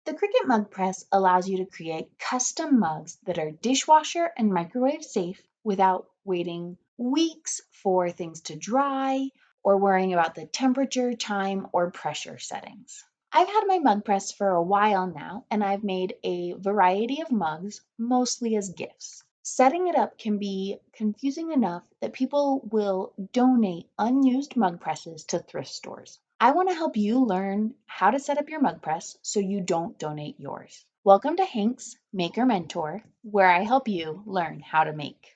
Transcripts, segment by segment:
The Cricut Mug Press allows you to create custom mugs that are dishwasher and microwave safe without waiting weeks for things to dry or worrying about the temperature, time, or pressure settings. I've had my mug press for a while now, and I've made a variety of mugs, mostly as gifts. Setting it up can be confusing enough that people will donate unused mug presses to thrift stores. I want to help you learn how to set up your mug press so you don't donate yours. Welcome to Hank's Maker Mentor, where I help you learn how to make.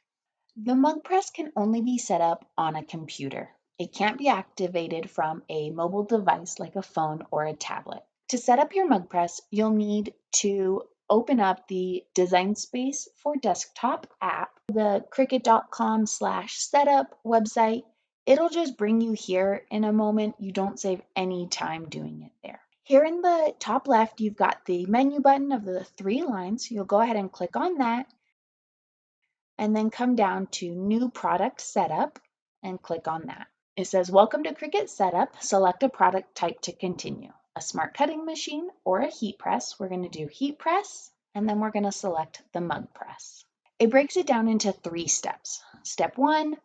The mug press can only be set up on a computer. It can't be activated from a mobile device like a phone or a tablet. To set up your mug press, you'll need to open up the Design Space for Desktop app, the Cricut.com/setup website. It'll just bring you here in a moment. You don't save any time doing it there. Here in the top left, you've got the menu button of the 3 lines. You'll go ahead and click on that and then come down to New Product Setup and click on that. It says, Welcome to Cricut Setup. Select a product type to continue. A smart cutting machine or a heat press. We're going to do heat press, and then we're going to select the mug press. It breaks it down into 3 steps. Step 1,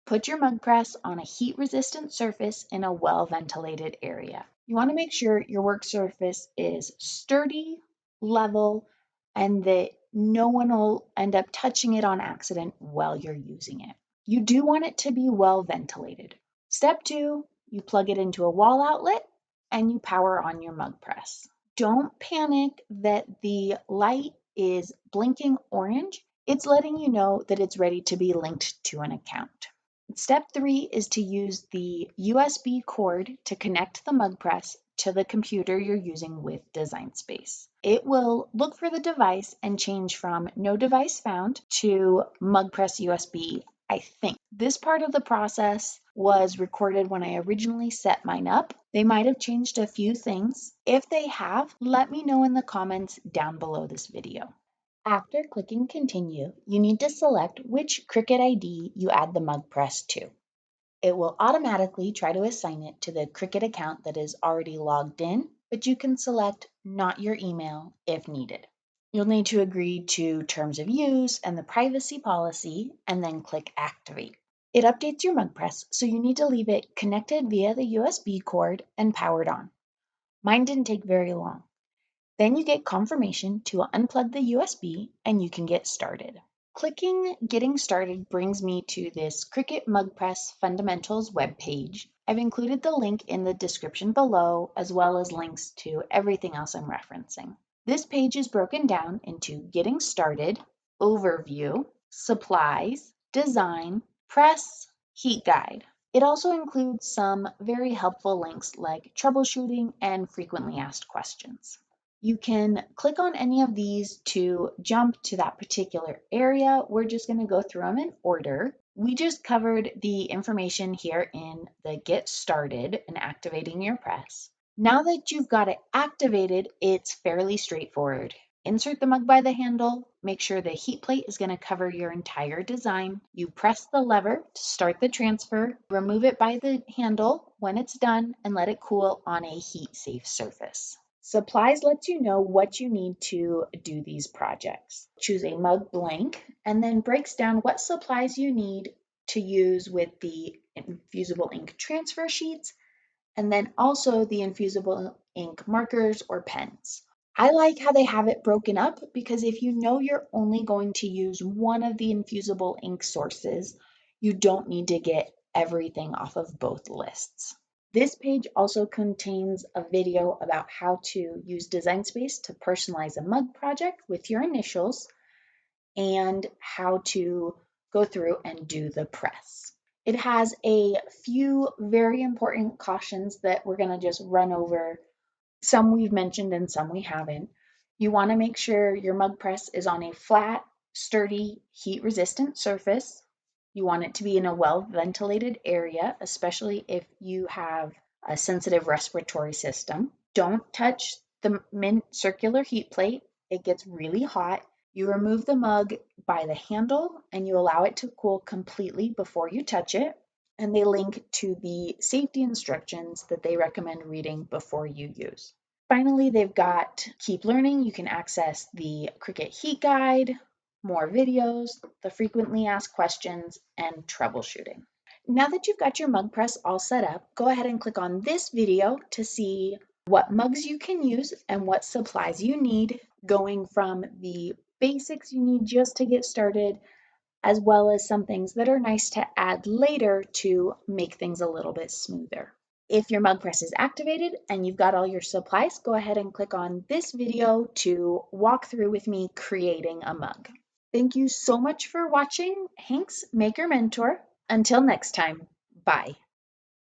put your mug press on a heat-resistant surface in a well-ventilated area. You want to make sure your work surface is sturdy, level, and that no one will end up touching it on accident while you're using it. You do want it to be well ventilated. Step 2, you plug it into a wall outlet and you power on your mug press. Don't panic that the light is blinking orange. It's letting you know that it's ready to be linked to an account. Step 3 is to use the USB cord to connect the mug press to the computer you're using with Design Space. It will look for the device and change from no device found to mug press USB, I think. This part of the process was recorded when I originally set mine up. They might have changed a few things. If they have, let me know in the comments down below this video. After clicking continue, you need to select which Cricut ID you add the mug press to. It will automatically try to assign it to the Cricut account that is already logged in, but you can select not your email if needed. You'll need to agree to terms of use and the privacy policy, and then click activate. It updates your mug press, so you need to leave it connected via the USB cord and powered on. Mine didn't take very long. Then you get confirmation to unplug the USB and you can get started. Clicking Getting Started brings me to this Cricut Mug Press Fundamentals webpage. I've included the link in the description below, as well as links to everything else I'm referencing. This page is broken down into Getting Started, Overview, Supplies, Design, Press, Heat Guide. It also includes some very helpful links like Troubleshooting and Frequently Asked Questions. You can click on any of these to jump to that particular area. We're just going to go through them in order. We just covered the information here in the Get Started and activating your press. Now that you've got it activated, it's fairly straightforward. Insert the mug by the handle, make sure the heat plate is going to cover your entire design. You press the lever to start the transfer, remove it by the handle when it's done, and let it cool on a heat-safe surface. Supplies lets you know what you need to do these projects. Choose a mug blank and then breaks down what supplies you need to use with the Infusible Ink transfer sheets and then also the Infusible Ink markers or pens. I like how they have it broken up because if you know you're only going to use one of the Infusible Ink sources, you don't need to get everything off of both lists. This page also contains a video about how to use Design Space to personalize a mug project with your initials and how to go through and do the press. It has a few very important cautions that we're going to just run over. Some we've mentioned and some we haven't. You want to make sure your mug press is on a flat, sturdy, heat-resistant surface. You want it to be in a well-ventilated area, especially if you have a sensitive respiratory system. Don't touch the mint circular heat plate. It gets really hot. You remove the mug by the handle and you allow it to cool completely before you touch it. And they link to the safety instructions that they recommend reading before you use. Finally, they've got Keep Learning. You can access the Cricut Heat Guide, more videos, the frequently asked questions, and troubleshooting. Now that you've got your mug press all set up, go ahead and click on this video to see what mugs you can use and what supplies you need, going from the basics you need just to get started, as well as some things that are nice to add later to make things a little bit smoother. If your mug press is activated and you've got all your supplies, go ahead and click on this video to walk through with me creating a mug. Thank you so much for watching Hank's Maker Mentor. Until next time, bye.